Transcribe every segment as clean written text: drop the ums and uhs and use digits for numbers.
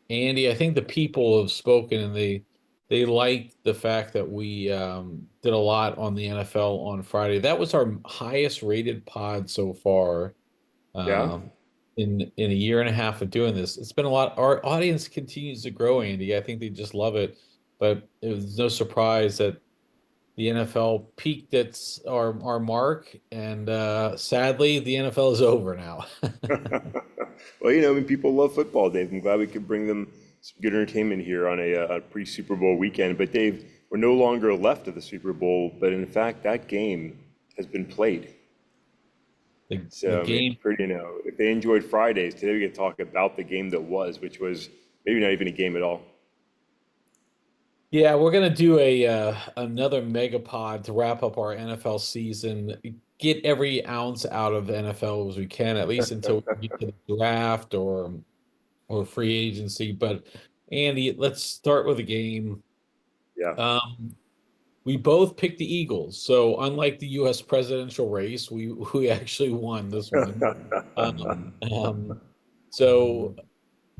Andy, I think the people have spoken and they like the fact that we did a lot on the NFL on Friday. That was our highest rated pod so far Yeah. um, in a year and a half of doing this. It's been a lot. Our audience continues to grow, Andy. I think they just love it. But it was no surprise that the NFL peaked its our mark, and sadly, the NFL is over now. Well, I mean, people love football, Dave. I'm glad we could bring them some good entertainment here on a pre-Super Bowl weekend. But Dave, we're no longer left of the Super Bowl, but in fact, that game has been played. The So, I mean, game. if they enjoyed Fridays, today we get to talk about the game that was, which was maybe not even a game at all. Yeah, we're gonna do a another megapod to wrap up our NFL season, get every ounce out of the NFL as we can, at least until we get to the draft or free agency. But Andy, let's start with a game. Yeah. Um, we both picked the Eagles, so unlike the U.S. presidential race, we actually won this one. Um, so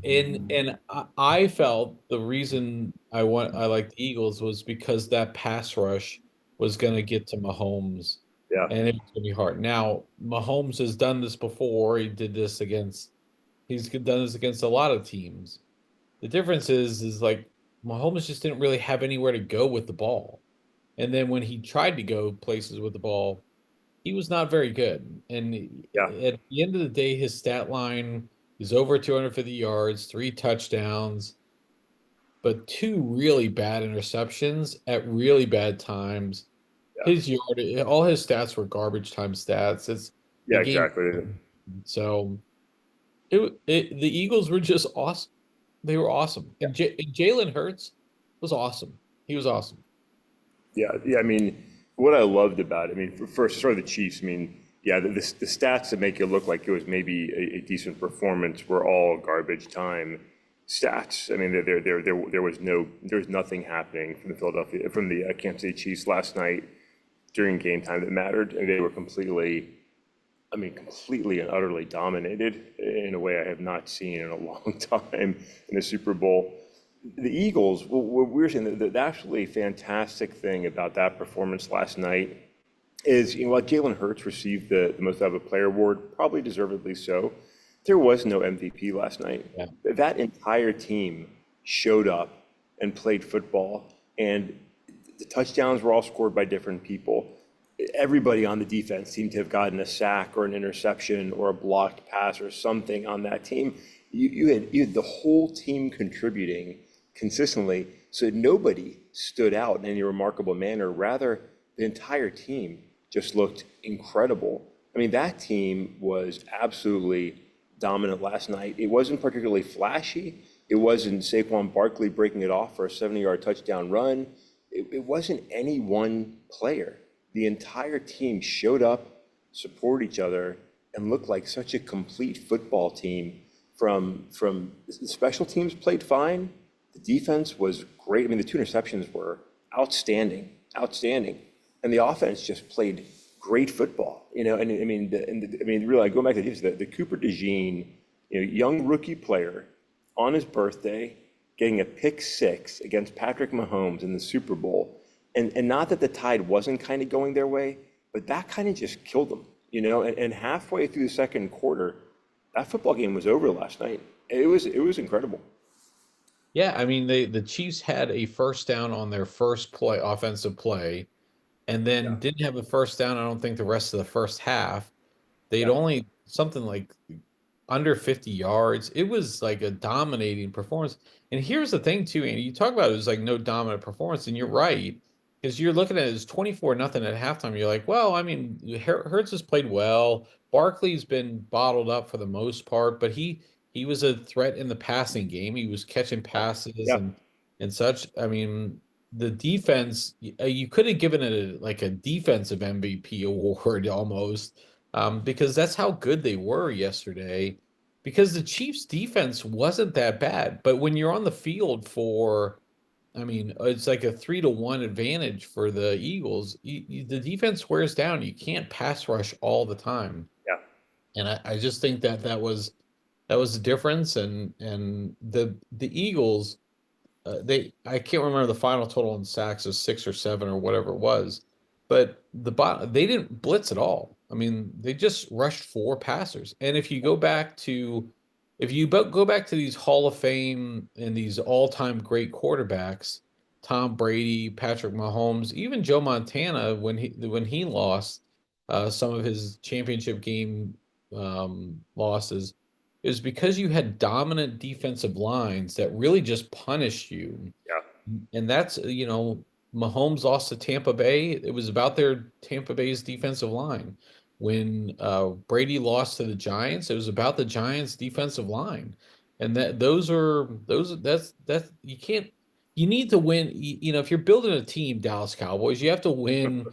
and I felt the reason I liked the Eagles was because that pass rush was going to get to Mahomes, Yeah. and it was going to be hard. Now Mahomes has done this before. He's done this against a lot of teams. The difference is like Mahomes just didn't really have anywhere to go with the ball, and then when he tried to go places with the ball, he was not very good. And Yeah. at the end of the day, his stat line is over 250 yards, three touchdowns, but two really bad interceptions at really bad times. Yeah. His yard, all his stats were garbage time stats. It's the Yeah, game. exactly. So the Eagles were just awesome. They were awesome. Yeah. And Jalen Hurts was awesome. He was awesome. Yeah, yeah. I mean, what I loved about it, I mean, first, sort of the Chiefs. I mean, yeah, the stats that make it look like it was maybe a decent performance were all garbage time stats. I mean, there was nothing happening from the Kansas City Chiefs last night during game time that mattered, and they were completely and utterly dominated in a way I have not seen in a long time in the Super Bowl. The Eagles, what we're saying, the absolutely fantastic thing about that performance last night is, while Jalen Hurts received the Most Valuable Player award, probably deservedly so, there was no MVP last night. Yeah. That entire team showed up and played football, and the touchdowns were all scored by different people. Everybody on the defense seemed to have gotten a sack or an interception or a blocked pass or something on that team. You had the whole team contributing consistently, so nobody stood out in any remarkable manner. Rather, the entire team just looked incredible. I mean, that team was absolutely dominant last night. It wasn't particularly flashy. It wasn't Saquon Barkley breaking it off for a 70-yard touchdown run. It wasn't any one player. The entire team showed up, supported each other, and looked like such a complete football team. From the special teams played fine. The defense was great. I mean, the two interceptions were outstanding, outstanding, and the offense just played great football. And really, going back to the defense, the Cooper DeJean, young rookie player on his birthday, getting a pick six against Patrick Mahomes in the Super Bowl. And not that the tide wasn't kind of going their way, but that kind of just killed them, And halfway through the second quarter, that football game was over last night. It was incredible. Yeah, I mean the Chiefs had a first down on their first play offensive play and Yeah, then didn't have a first down, I don't think the rest of the first half. They'd yeah, only something like under 50 yards. It was like a dominating performance. And here's the thing too, Andy, you talk about it was like no dominant performance, and you're right. Because you're looking at it as 24 nothing at halftime. You're like, well, I mean, Hertz has played well. Barkley's been bottled up for the most part, but he was a threat in the passing game. He was catching passes yeah. and such. I mean, the defense, you could have given it like a defensive MVP award almost, because that's how good they were yesterday. Because the Chiefs' defense wasn't that bad, but when you're on the field for, I mean, it's like a 3-1 advantage for the Eagles. The defense wears down. You can't pass rush all the time, Yeah. and I just think that that was That was the difference. And the Eagles, they I can't remember the final total in sacks of 6 or 7 or whatever it was, but they didn't blitz at all. I mean, they just rushed four passers. And if you go back to these Hall of Fame and these all-time great quarterbacks, Tom Brady, Patrick Mahomes, even Joe Montana when he lost some of his championship game losses, is because you had dominant defensive lines that really just punished you. Yeah. And that's, Mahomes lost to Tampa Bay. It was about their Tampa Bay's defensive line. When Brady lost to the Giants, it was about the Giants' defensive line. And that's you can't you need to win. If you're building a team, Dallas Cowboys, you have to win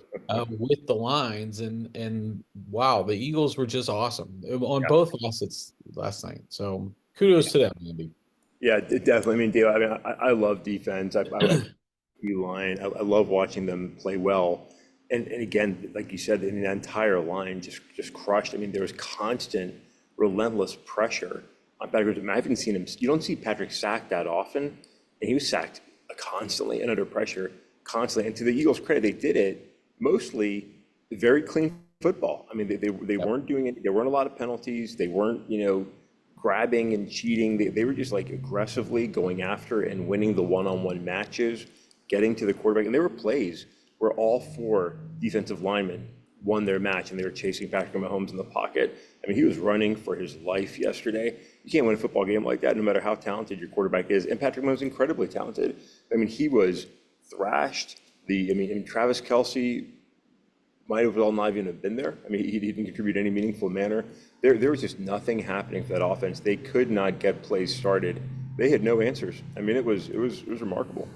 with the lines. And wow, the Eagles were just awesome on Yeah. both facets last night. So kudos to them, Andy. Yeah, definitely. I mean, Dave, I mean, I love defense. I like the line. I love watching them play well. And again, like you said, I mean, the entire line just crushed. I mean, there was constant, relentless pressure on Patrick. I mean, I haven't seen him. You don't see Patrick sacked that often, and he was sacked constantly and under pressure constantly. And to the Eagles' credit, they did it mostly very clean football. I mean, they Yep. weren't doing it. There weren't a lot of penalties. They weren't, grabbing and cheating. They were just like aggressively going after and winning the one-on-one matches, getting to the quarterback. And there were plays where all four defensive linemen won their match and they were chasing Patrick Mahomes in the pocket. I mean, he was running for his life yesterday. You can't win a football game like that, no matter how talented your quarterback is. And Patrick Mahomes is incredibly talented. I mean, he was thrashed. Travis Kelce might have well not even have been there. I mean, he didn't contribute any meaningful manner. There was just nothing happening for that offense. They could not get plays started. They had no answers. I mean, it was remarkable.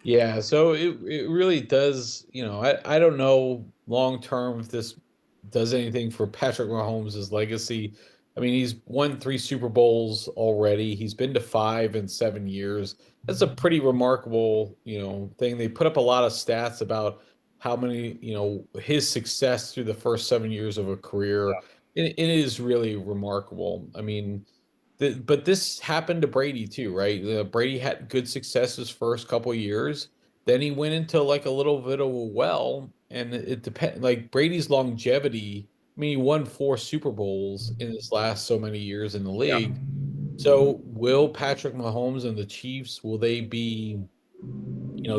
Yeah, so it really does, I don't know long term if this does anything for Patrick Mahomes' legacy. I mean, he's won 3 Super Bowls already. He's been to 5 in 7 years. That's a pretty remarkable, thing. They put up a lot of stats about how many, his success through the first 7 years of a career. It is really remarkable. I mean, but this happened to Brady too, right? Brady had good success his first couple years. Then he went into like a little bit of a well, and it depends. Like Brady's longevity. I mean, he won 4 Super Bowls in his last so many years in the Yeah. league. So will Patrick Mahomes and the Chiefs, will they be,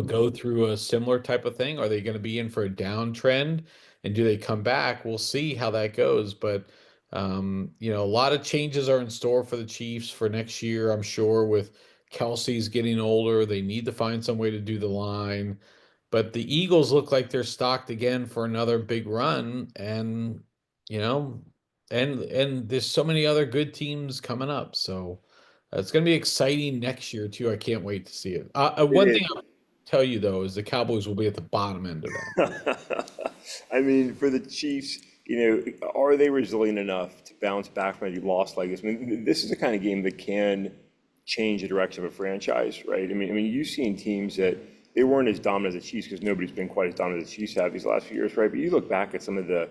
go through a similar type of thing? Are they going to be in for a downtrend? And do they come back? We'll see how that goes. But, a lot of changes are in store for the Chiefs for next year, I'm sure, with Kelsey's getting older. They need to find some way to do the line. But the Eagles look like they're stocked again for another big run. And, you know, and there's so many other good teams coming up. So it's going to be exciting next year, too. I can't wait to see it. One thing It tell you though is the Cowboys will be at the bottom end of that. is. I mean, for the Chiefs, are they resilient enough to bounce back from a loss like this? I mean, this is the kind of game that can change the direction of a franchise, right? I mean, you've seen teams that they weren't as dominant as the Chiefs because nobody's been quite as dominant as the Chiefs have these last few years, right? But you look back at some of the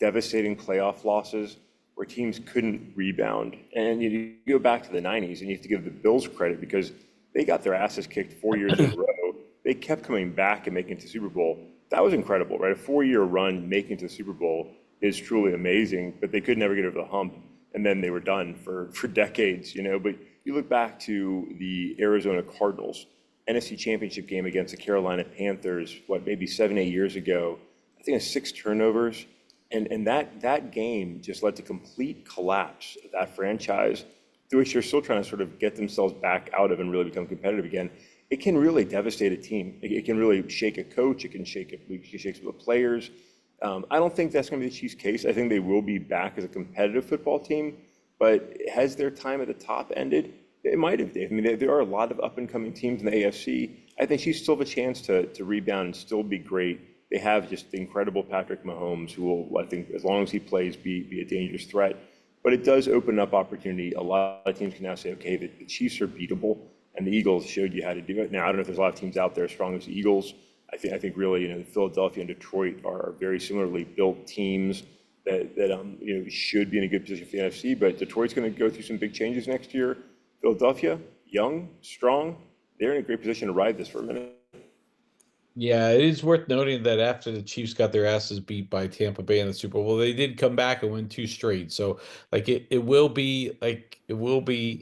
devastating playoff losses where teams couldn't rebound, and you go back to the '90s, and you have to give the Bills credit because they got their asses kicked 4 years in a row. They kept coming back and making it to the Super Bowl. That was incredible, right? A 4-year run making it to the Super Bowl is truly amazing, but they could never get over the hump, and then they were done for decades. But you look back to the Arizona Cardinals NFC Championship game against the Carolina Panthers, maybe 7, 8 years ago. I think it's 6 turnovers, and that game just led to complete collapse of that franchise, through which they're still trying to sort of get themselves back out of and really become competitive again. It can really devastate a team. It can really shake a coach. It can shake some of the players. I don't think that's going to be the Chiefs' case. I think they will be back as a competitive football team. But has their time at the top ended? It might have, Dave. I mean, there are a lot of up-and-coming teams in the AFC. I think Chiefs still have a chance to rebound and still be great. They have just the incredible Patrick Mahomes, who will, I think, as long as he plays, be a dangerous threat. But it does open up opportunity. A lot of teams can now say, okay, the Chiefs are beatable, and the Eagles showed you how to do it. Now, I don't know if there's a lot of teams out there as strong as the Eagles. I think really, Philadelphia and Detroit are very similarly built teams. that should be in a good position for the NFC. But Detroit's going to go through some big changes next year. Philadelphia, young, strong, they're in a great position to ride this for a minute. Yeah, it is worth noting that after the Chiefs got their asses beat by Tampa Bay in the Super Bowl, they did come back and win two straight. So like it will be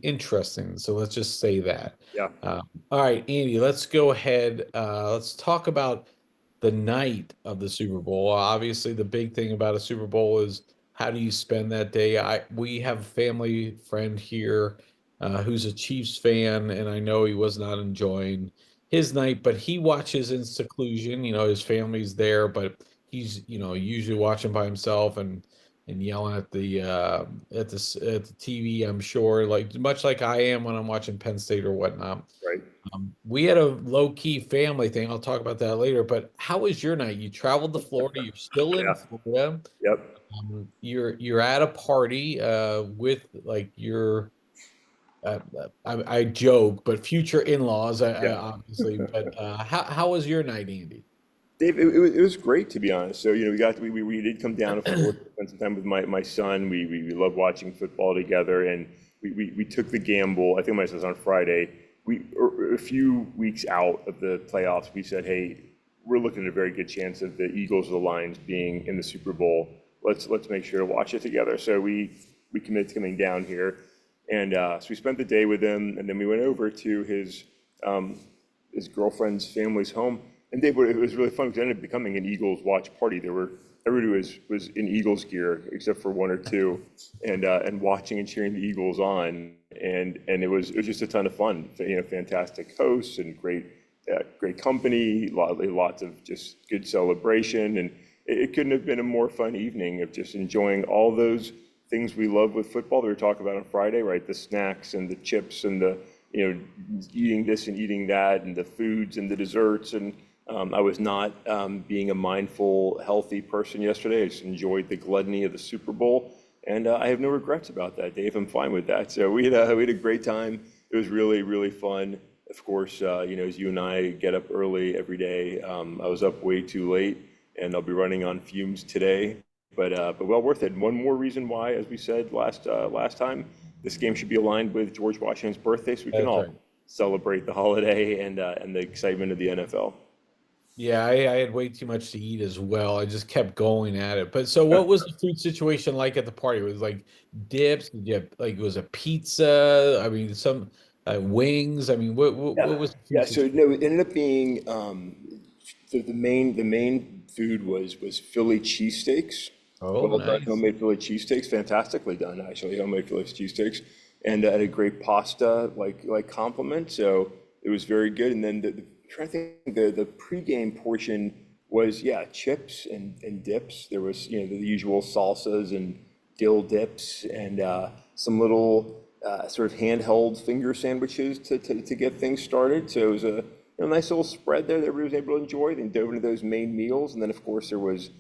interesting. So let's just say that. Yeah, All right, Andy, let's go ahead. Let's talk about the night of the Super Bowl. Obviously, the big thing about a Super Bowl is how do you spend that day? We have a family friend here who's a Chiefs fan, and I know he was not enjoying his night, but he watches in seclusion. You know, his family's there, but he's usually watching by himself and yelling at the TV. I'm sure, like much like I am when I'm watching Penn State or whatnot. right. We had a low key family thing. I'll talk about that later. But how was your night? You traveled to Florida. You're still in Yeah, Florida. yep, You're at a party with like your I joke, but future in-laws, yeah. obviously. But how was your night, Andy? Dave, it was great to be honest. So, we did come down to Florida, spend some time with my son. We love watching football together, and we took the gamble. I think my son's on Friday. A few weeks out of the playoffs, we said, hey, we're looking at a very good chance of the Eagles or the Lions being in the Super Bowl. Let's make sure to watch it together. So we committed to coming down here, and so we spent the day with him, and then we went over to his girlfriend's family's home. And Dave, it was really fun because it ended up becoming an Eagles watch party. Everybody was in Eagles gear except for one or two, and watching and cheering the Eagles on, and it was just a ton of fun. Fantastic hosts and great company, lots of just good celebration, and it couldn't have been a more fun evening of just enjoying all those things we love with football that we were talking about on Friday, right? The snacks and the chips and the eating this and eating that and the foods and the desserts. And I was not being a mindful, healthy person yesterday. I just enjoyed the gluttony of the Super Bowl, and I have no regrets about that, Dave. I'm fine with that. So we had a great time. It was really, really fun. Of course, as you and I get up early every day, I was up way too late, and I'll be running on fumes today. But well worth it. One more reason why, as we said last time, this game should be aligned with George Washington's birthday, so we can That's all right. celebrate the holiday and the excitement of the NFL. Yeah, I had way too much to eat as well. I just kept going at it. But so what was the food situation like at the party? It was like dips, did you have, like it was a pizza? I mean, some wings. I mean, what Yeah, was the food yeah. So situation? no, it ended up being the main food was Philly cheesesteaks, Oh, well done nice. homemade Philly cheesesteaks, fantastically done actually, homemade Philly cheesesteaks, and a great pasta like complement. So it was very good. And then trying to think, the pregame portion was, yeah, chips and dips. There was the usual salsas and dill dips and some little sort of handheld finger sandwiches to get things started. So it was a nice little spread there that everybody was able to enjoy. Then dove into those main meals, and then of course there was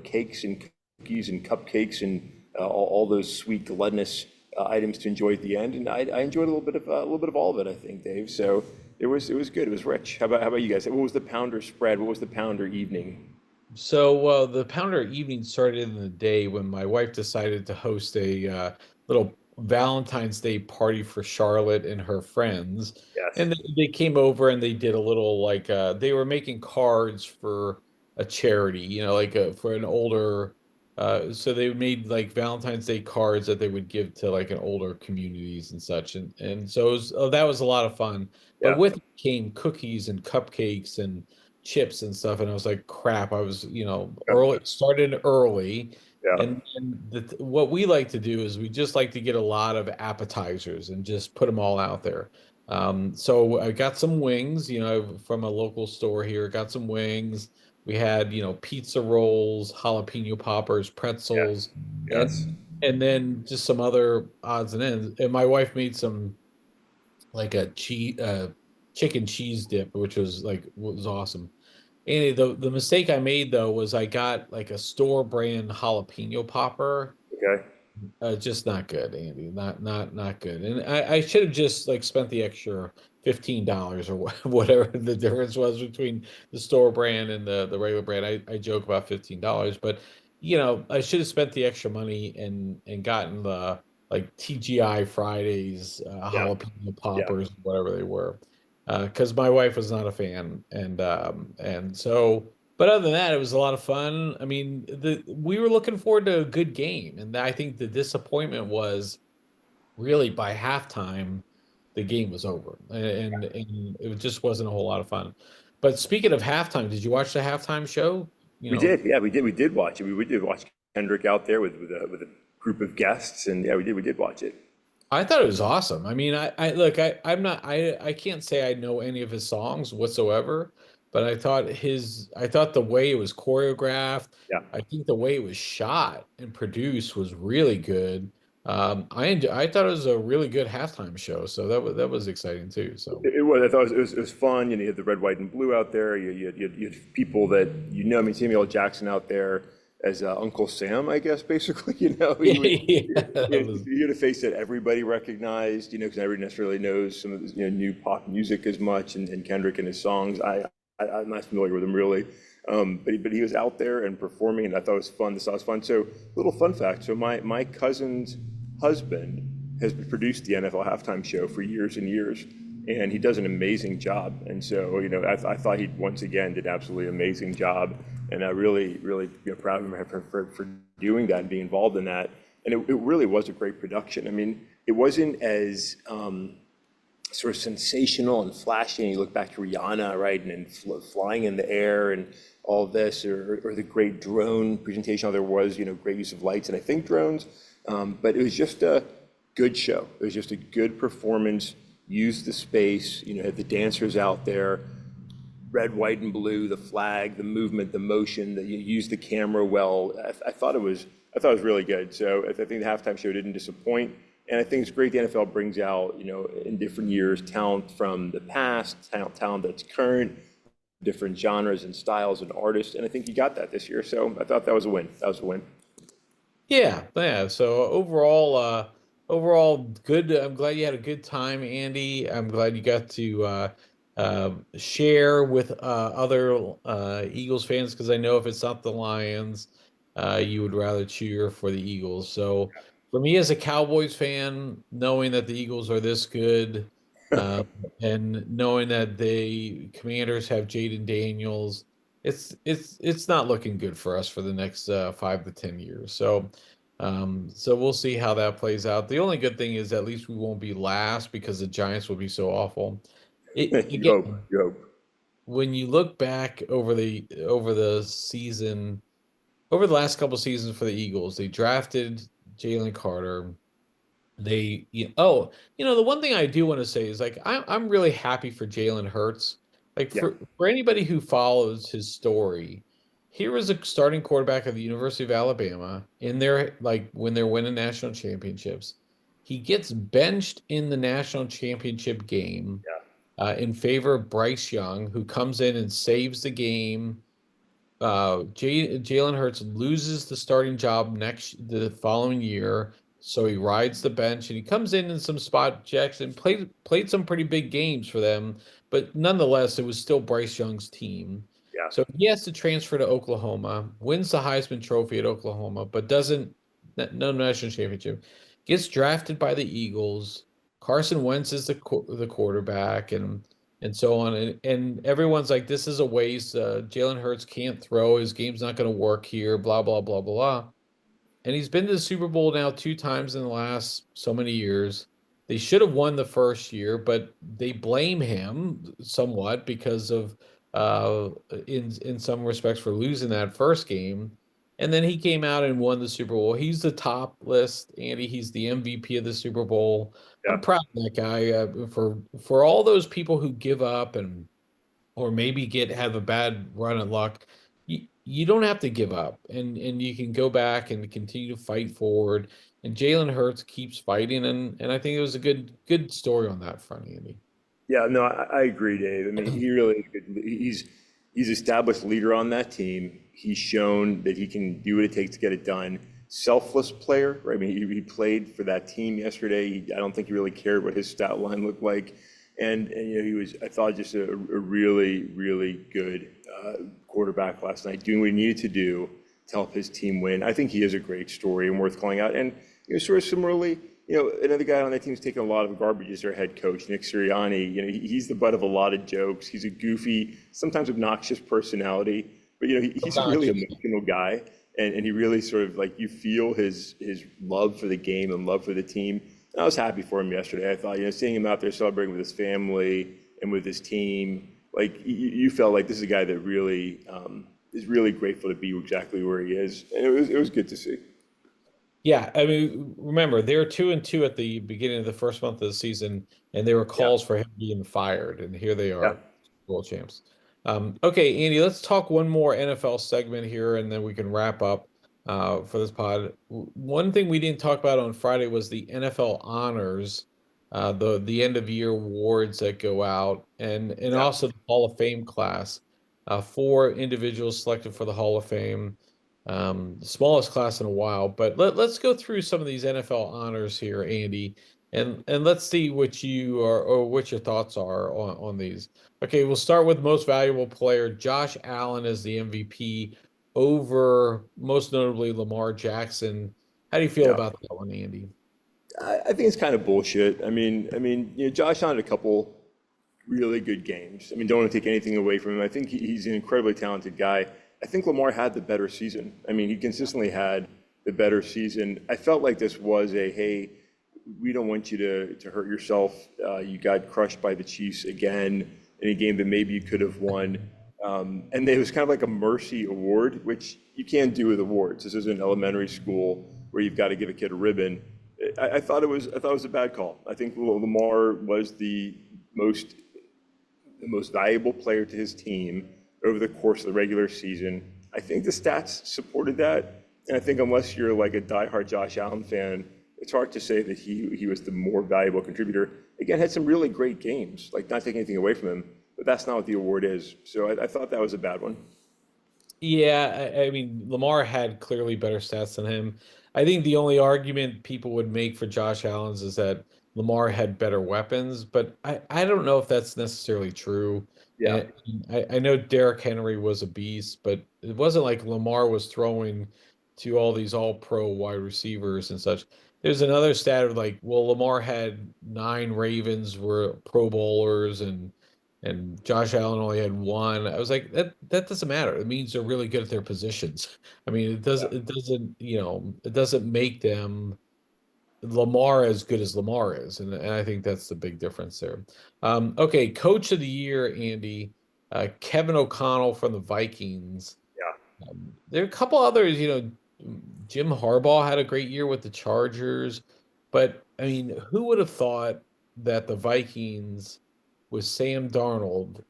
cakes and cookies and cupcakes and all those sweet gluttonous items to enjoy at the end. And I enjoyed a little bit of all of it, I think, Dave. So it was good. It was rich. How about you guys? What was the pounder spread? What was the pounder evening? So the Pounder evening started in the day when my wife decided to host a little Valentine's Day party for Charlotte and her friends. Yes. And they came over and they did a little like they were making cards for a charity, like for an older so they made like Valentine's Day cards that they would give to like an older communities and such. And so that was a lot of fun. But Yeah. with it came cookies and cupcakes and chips and stuff, and I was like, crap. I was, early, started early, Yeah. and what we like to do is we just like to get a lot of appetizers and just put them all out there. So I got some wings, from a local store here. Got some wings. We had, pizza rolls, jalapeno poppers, Yes. pretzels, Yes. and then just some other odds and ends. And my wife made some like a chicken cheese dip, which was awesome. Andy, the mistake I made though was I got like a store brand jalapeno popper. Okay. Just not good, Andy. Not good. And I should have just like spent the extra $15 or whatever the difference was between the store brand and the regular brand. I joke about $15, but I should have spent the extra money and gotten the like TGI Fridays, Yeah, jalapeno yeah. poppers, whatever they were, because my wife was not a fan, and so. But other than that, it was a lot of fun. I mean, the we were looking forward to a good game, and I think the disappointment was really by halftime, the game was over, and it just wasn't a whole lot of fun. But speaking of halftime, did you watch the halftime show? You We know, did, yeah, we did watch it. We did watch Kendrick out there with a group of guests, and yeah, we did watch it. I thought it was awesome. I mean, I look, I'm not, I can't say I know any of his songs whatsoever, but I thought the way it was choreographed, Yeah. I think the way it was shot and produced was really good. I thought it was a really good halftime show, so that was exciting too. So. It was. I thought it was fun. You had the red, white, and blue out there. You had people that I mean, Samuel L. Jackson out there as Uncle Sam, I guess, basically. Yeah, that was. He had a face that everybody recognized. Because everybody necessarily knows some of this, new pop music as much, and Kendrick and his songs. I'm not familiar with him really, but he was out there and performing, and I thought it was fun. This was fun. So, little fun fact. So my cousin's husband has produced the NFL halftime show for years and years, and he does an amazing job. And so, I thought he once again did absolutely amazing job, and I really, really proud of him for doing that and being involved in that. And it really was a great production. I mean, it wasn't as sort of sensational and flashy. And you look back to Rihanna, right, and flying in the air and all of this, or the great drone presentation. How there was, great use of lights and I think drones, but it was just a good show. It was just a good performance. Used the space, had the dancers out there, red, white, and blue, the flag, the movement, the motion. That you used the camera well. I thought it was really good. So I think the halftime show didn't disappoint. And I think it's great the NFL brings out, in different years, talent from the past, talent that's current, different genres and styles and artists. And I think you got that this year. So I thought that was a win. That was a win. Yeah, yeah. So overall good. I'm glad you had a good time, Andy. I'm glad you got to share with other Eagles fans because I know if it's not the Lions, you would rather cheer for the Eagles. So for me as a Cowboys fan, knowing that the Eagles are this good, uh, and knowing that the Commanders have Jaden Daniels, it's not looking good for us for the next 5 to 10 years. So we'll see how that plays out. The only good thing is at least we won't be last because the Giants will be so awful. It You hope. again, You hope. when you look back over the season, over the last couple seasons for the Eagles, they drafted Jalen Carter. The one thing I do want to say is like I'm really happy for Jalen Hurts. Like Yeah. for anybody who follows his story, here was a starting quarterback of the University of Alabama in their like when they're winning national championships. He gets benched in the national championship game Yeah. in favor of Bryce Young, who comes in and saves the game. Jalen Hurts loses the starting job the following year, so he rides the bench and he comes in some spot checks and played some pretty big games for them, but nonetheless, it was still Bryce Young's team. Yeah. So he has to transfer to Oklahoma, wins the Heisman Trophy at Oklahoma, but doesn't no national championship. Gets drafted by the Eagles. Carson Wentz is the quarterback, and so on. And everyone's like, this is a waste. Jalen Hurts can't throw. His game's not going to work here, blah, blah, blah, blah. And he's been to the Super Bowl now 2 times in the last so many years. They should have won the first year, but they blame him somewhat because of in some respects for losing that first game. And then he came out and won the Super Bowl. He's the top list, Andy. He's the MVP of the Super Bowl. I'm Yeah. proud of that guy for all those people who give up and or maybe get have a bad run of luck. You don't have to give up, and you can go back and continue to fight forward. And Jalen Hurts keeps fighting, and I think it was a good story on that front, Andy. Yeah, no, I agree, Dave. I mean, he really he's established leader on that team. He's shown that he can do what it takes to get it done. Selfless player, right? I mean, he played for that team yesterday. I don't think he really cared what his stat line looked like, and he was, I thought, just a really really good quarterback last night, doing what he needed to do to help his team win. I think he is a great story and worth calling out. And sort of similarly, another guy on that team's taking a lot of garbage is their head coach, Nick Sirianni. He's the butt of a lot of jokes. He's a goofy, sometimes obnoxious personality, but he's a really Obnoxious. emotional guy, and he really sort of like you feel his love for the game and love for the team. And I was happy for him yesterday. I thought, seeing him out there celebrating with his family and with his team, like you felt like this is a guy that really is really grateful to be exactly where he is, and it was good to see. Yeah, I mean, remember they were 2-2 at the beginning of the first month of the season, and there were Yeah, calls for him being fired, and here they yeah, are, world champs. Okay, Andy, let's talk one more NFL segment here, and then we can wrap up for this pod. One thing we didn't talk about on Friday was the NFL honors, the end of year awards that go out, and yeah. also the Hall of Fame class. Four individuals selected for the Hall of Fame, the smallest class in a while. But let's go through some of these NFL honors here, Andy, and let's see what you are or what your thoughts are on these. Okay, we'll start with most valuable player. Josh Allen is the MVP over most notably Lamar Jackson. How do you feel Yeah. about that one, Andy? I think it's kind of bullshit. I mean, Josh Allen had a couple really good games. I mean, don't want to take anything away from him. I think he's an incredibly talented guy. I think Lamar had the better season. I mean, he consistently had the better season. I felt like this was hey, we don't want you to hurt yourself. You got crushed by the Chiefs again in a game that maybe you could have won. And it was kind of like a mercy award, which you can't do with awards. This isn't elementary school where you've got to give a kid a ribbon. I thought it was a bad call. I think Lamar was the most valuable player to his team over the course of the regular season. I think the stats supported that, and I think unless you're like a diehard Josh Allen fan, it's hard to say that he was the more valuable contributor. Again, had some really great games, like not taking anything away from him, but that's not what the award is. So I thought that was a bad one. Yeah, I mean, Lamar had clearly better stats than him. I think the only argument people would make for Josh Allen's is that Lamar had better weapons, but I don't know if that's necessarily true. Yeah, And I know Derrick Henry was a beast, but it wasn't like Lamar was throwing to all these all-pro wide receivers and such. There's another stat of like, well, Lamar had nine Ravens were Pro Bowlers and Josh Allen only had one. I was like, that doesn't matter. It means they're really good at their positions. I mean, yeah, it doesn't make them Lamar as good as Lamar is, and I think that's the big difference there. Okay, Coach of the Year, Andy, Kevin O'Connell from the Vikings. yeah. There are a couple others, Jim Harbaugh had a great year with the Chargers, but I mean, who would have thought that the Vikings with Sam Darnold,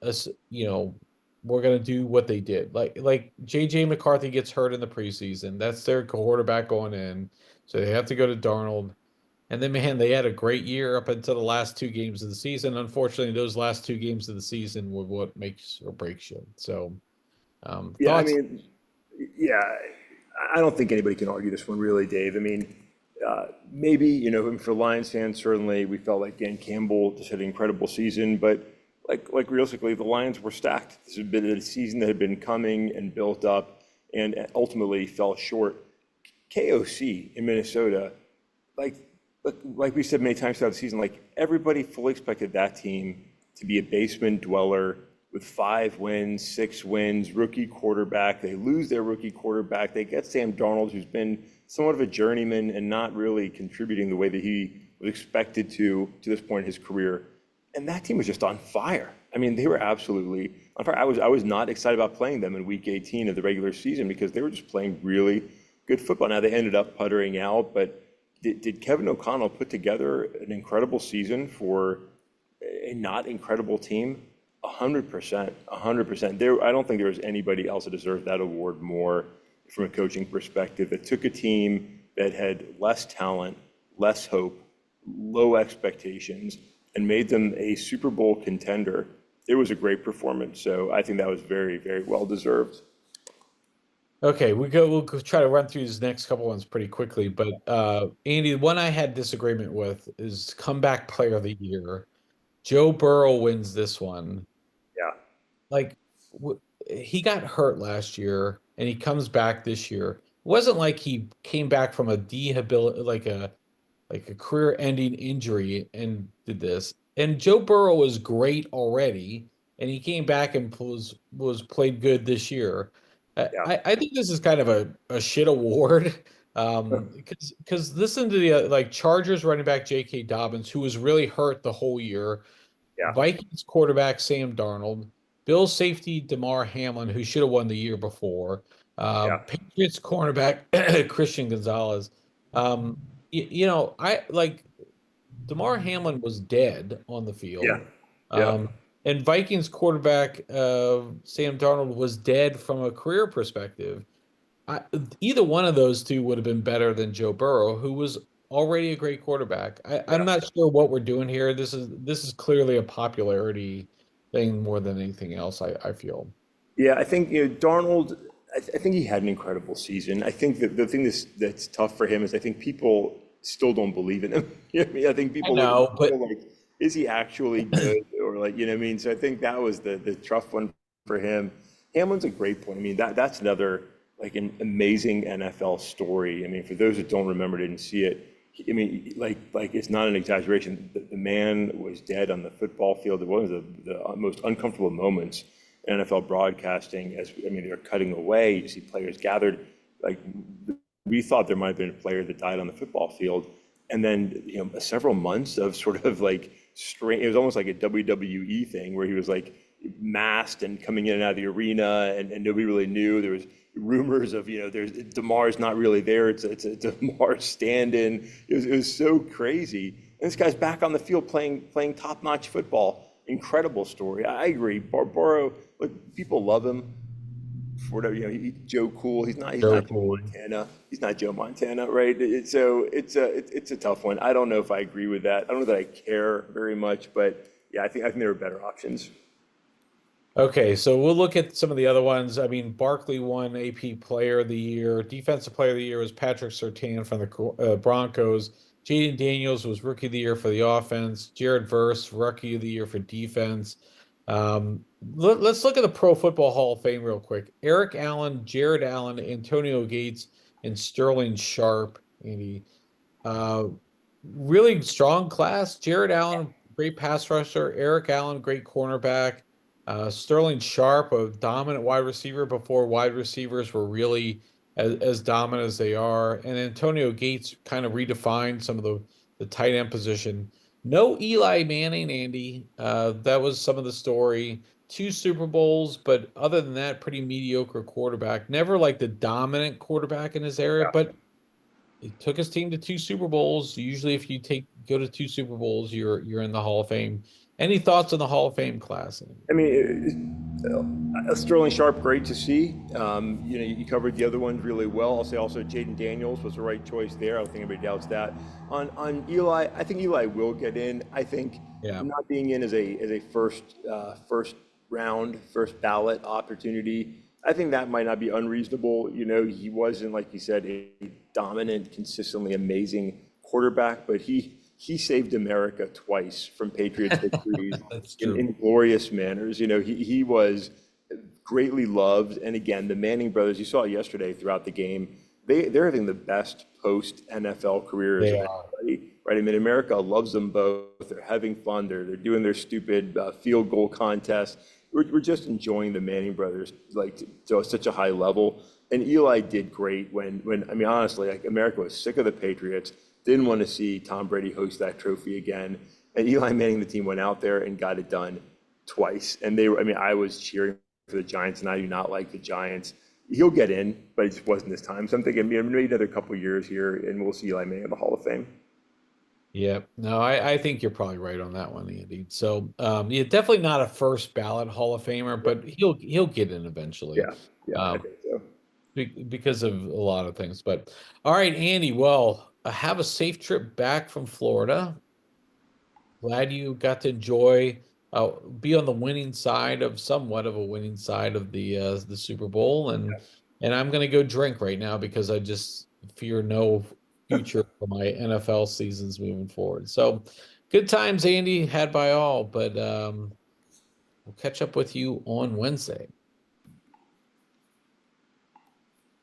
us, we're gonna do what they did. Like JJ McCarthy gets hurt in the preseason. That's their quarterback going in. So they have to go to Darnold. And then man, they had a great year up until the last two games of the season. Unfortunately, those last two games of the season were what makes or breaks you. So Yeah, I thoughts? mean, yeah, I don't think anybody can argue this one really, Dave. I mean, maybe, for Lions fans, certainly we felt like Dan Campbell just had an incredible season, but like realistically, the Lions were stacked. This had been a season that had been coming and built up and ultimately fell short. KOC in Minnesota, like like we said many times throughout the season, like everybody fully expected that team to be a basement dweller with 5 wins, 6 wins, rookie quarterback. They lose their rookie quarterback. They get Sam Darnold, who's been somewhat of a journeyman and not really contributing the way that he was expected to this point in his career. And that team was just on fire. I mean, they were absolutely on fire. I was not excited about playing them in week 18 of the regular season because they were just playing really good football. Now they ended up puttering out, but did Kevin O'Connell put together an incredible season for a not incredible team? 100%, 100%. I don't think there was anybody else that deserved that award more from a coaching perspective. That took a team that had less talent, less hope, low expectations, and made them a Super Bowl contender. It was a great performance. So I think that was very, very well deserved. Okay, we'll go try to run through these next couple ones pretty quickly. But Andy, the one I had disagreement with is comeback player of the year. Joe Burrow wins this one. Yeah, Like he got hurt last year. and he comes back this year. It wasn't like he came back from a like a career-ending injury and did this. And Joe Burrow was great already, and he came back and was played good this year. Yeah. I think this is kind of a shit award. Because listen to the like Chargers running back J.K. Dobbins, who was really hurt the whole year. Yeah. Vikings quarterback Sam Darnold, Bills safety Damar Hamlin, who should have won the year before, Yeah. Patriots cornerback Christian Gonzalez. Um, I like Damar Hamlin was dead on the Yeah. field, Yeah. um, and Vikings quarterback Sam Darnold was dead from a career perspective. I, Either one of those two would have been better than Joe Burrow, who was already a great quarterback. I'm Yeah. not sure what we're doing here. This is clearly a popularity thing more than anything else, I feel. Yeah, I think Darnold. I think he had an incredible season. I think that the thing that's tough for him is I think people still don't believe in him. You know what I mean? I think I people look at him know, and but go like, is he actually good or like you know what I mean? So I think that was the tough one for him. Hamlin's a great point. I mean that's another like an amazing NFL story. I mean for those that don't remember, didn't see it. I mean, like it's not an exaggeration. The man was dead on the football field. It was one of the most uncomfortable moments in NFL broadcasting. As I mean, they were cutting away. You see players gathered. Like we thought there might have been a player that died on the football field, and then several months of sort of like strange. It was almost like a WWE thing where he was like masked and coming in and out of the arena, and nobody really knew. There was rumors of there's Damar's not really there. It's a Damar stand-in. It was so crazy. And this guy's back on the field playing top-notch football. Incredible story. I agree. Burrow, look, people love him for whatever Joe Cool. He's not so Joe cool. Montana. He's not Joe Montana, right? So it's a tough one. I don't know if I agree with that. I don't know that I care very much, but yeah, I think there are better options. Okay, so we'll look at some of the other ones. I mean, Barkley won AP Player of the Year. Defensive Player of the Year was Patrick Surtain from the Broncos. Jaden Daniels was Rookie of the Year for the offense. Jared Verse, Rookie of the Year for defense. Let's look at the Pro Football Hall of Fame real quick. Eric Allen, Jared Allen, Antonio Gates, and Sterling Sharp. Andy, uh, really strong class. Jared Allen, great pass rusher. Eric Allen, great cornerback. Sterling Sharp, a dominant wide receiver before wide receivers were really as dominant as they are. And Antonio Gates kind of redefined some of the tight end position. No Eli Manning, Andy. That was some of the story. Two Super Bowls, but other than that, pretty mediocre quarterback. Never like the dominant quarterback in his area, but he took his team to two Super Bowls. Usually, if you go to two Super Bowls, you're in the Hall of Fame. Any thoughts on the Hall of Fame class? I mean, Sterling Sharp, great to see. You covered the other ones really well. I'll say also Jaden Daniels was the right choice there. I don't think anybody doubts that. On Eli, I think Eli will get in. I think Yeah. not being in as a first round, first ballot opportunity. I think that might not be unreasonable. He wasn't, like you said, a dominant, consistently amazing quarterback, but he saved America twice from Patriots victories That's in, true. in glorious manners. He was greatly loved. And again, the Manning brothers, you saw it yesterday throughout the game, they're having the best post NFL careers They of are. anybody, right? I mean, America loves them both. They're having fun. They're doing their stupid field goal contest. We're just enjoying the Manning brothers like to such a high level. And Eli did great when I mean honestly, like America was sick of the Patriots, didn't want to see Tom Brady host that trophy again. And Eli Manning, the team went out there and got it done twice. And they were, I mean, I was cheering for the Giants, and I do not like the Giants. He'll get in, but it just wasn't this time. So I'm thinking maybe another couple years here, and we'll see Eli Manning in the Hall of Fame. Yeah. No, I think you're probably right on that one, Andy. So, yeah, definitely not a first ballot Hall of Famer, but he'll get in eventually, Yeah, yeah, I um, think so. because of a lot of things. But all right, Andy. Well, have a safe trip back from Florida. Glad you got to enjoy, be on the winning side of somewhat of a winning side of the Super Bowl, and I'm gonna go drink right now because I just fear no future for my NFL seasons moving forward. So, good times, Andy, had by all, but we'll catch up with you on Wednesday.